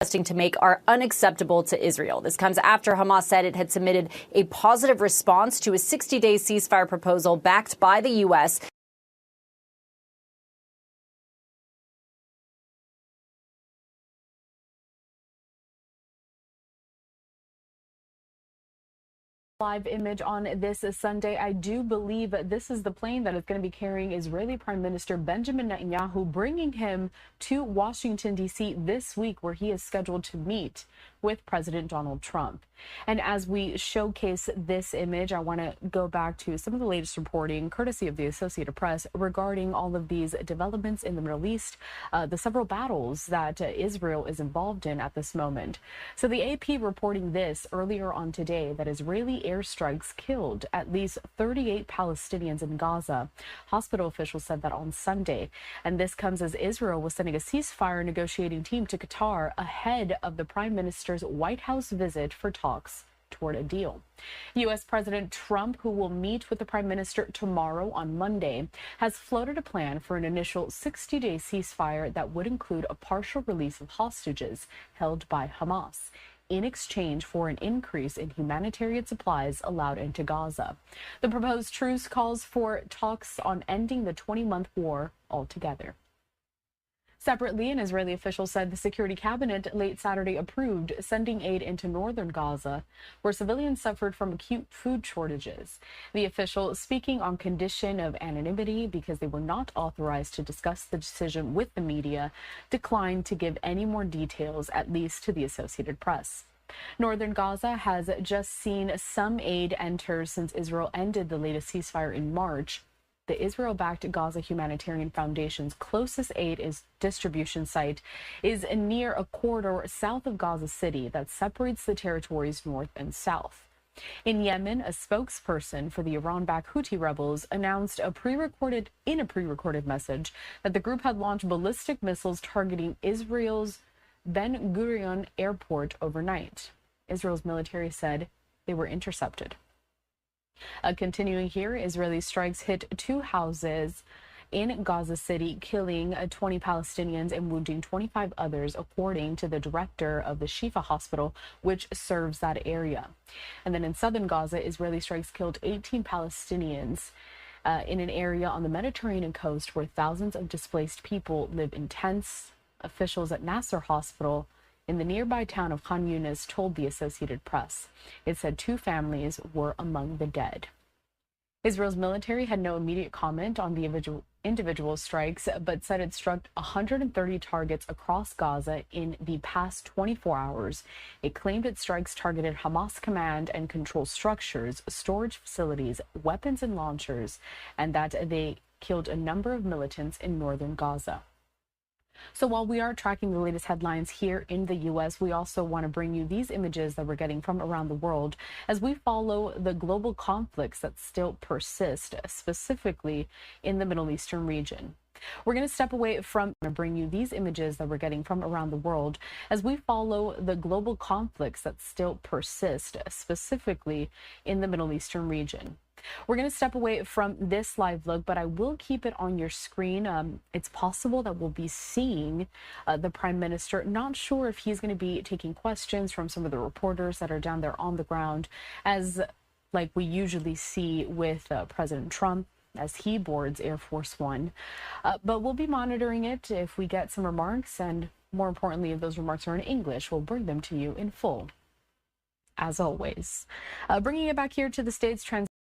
to make are unacceptable to Israel. This comes after Hamas said it had submitted a positive response to a 60-day ceasefire proposal backed by the U.S. Live image on this Sunday. I do believe this is the plane that is going to be carrying Israeli Prime Minister Benjamin Netanyahu, bringing him to Washington, D.C. this week, where he is scheduled to meet with President Donald Trump. And as we showcase this image, I want to go back to some of the latest reporting, courtesy of the Associated Press, regarding all of these developments in the Middle East, the several battles that Israel is involved in at this moment. So the AP reporting this earlier on today, that Israeli airstrikes killed at least 38 Palestinians in Gaza. Hospital officials said that on Sunday. And this comes as Israel was sending a ceasefire negotiating team to Qatar ahead of the Prime Minister's White House visit for talks toward a deal. U.S. President Trump, who will meet with the Prime Minister tomorrow on Monday, has floated a plan for an initial 60-day ceasefire that would include a partial release of hostages held by Hamas, in exchange for an increase in humanitarian supplies allowed into Gaza. The proposed truce calls for talks on ending the 20-month war altogether. Separately, an Israeli official said the Security Cabinet late Saturday approved sending aid into northern Gaza, where civilians suffered from acute food shortages. The official, speaking on condition of anonymity because they were not authorized to discuss the decision with the media, declined to give any more details, at least to the Associated Press. Northern Gaza has just seen some aid enter since Israel ended the latest ceasefire in March. The Israel-backed Gaza Humanitarian Foundation's closest aid distribution site is near a corridor south of Gaza City that separates the territories north and south. In Yemen, a spokesperson for the Iran-backed Houthi rebels announced in a pre-recorded message that the group had launched ballistic missiles targeting Israel's Ben Gurion airport overnight. Israel's military said they were intercepted. Continuing here, Israeli strikes hit two houses in Gaza City, killing 20 Palestinians and wounding 25 others, according to the director of the Shifa hospital, which serves that area. And then in southern Gaza, Israeli strikes killed 18 Palestinians in an area on the Mediterranean coast where thousands of displaced people live in tents. Officials at Nasser Hospital in the nearby town of Khan Yunis told the Associated Press. It said 2 families were among the dead. Israel's military had no immediate comment on the individual strikes, but said it struck 130 targets across Gaza in the past 24 hours. It claimed its strikes targeted Hamas command and control structures, storage facilities, weapons and launchers, and that they killed a number of militants in northern Gaza. So while we are tracking the latest headlines here in the U.S., we also want to bring you these images that we're getting from around the world as we follow the global conflicts that still persist, specifically in the Middle Eastern region. We're going to step away from and bring you these images that we're getting from around the world as we follow the global conflicts that still persist, specifically in the Middle Eastern region. We're going to step away from this live look, but I will keep it on your screen. It's possible that we'll be seeing the Prime Minister. Not sure if he's going to be taking questions from some of the reporters that are down there on the ground, as like we usually see with President Trump as he boards Air Force One. But we'll be monitoring it. If we get some remarks, and more importantly, if those remarks are in English, we'll bring them to you in full, as always. Bringing it back here to the States,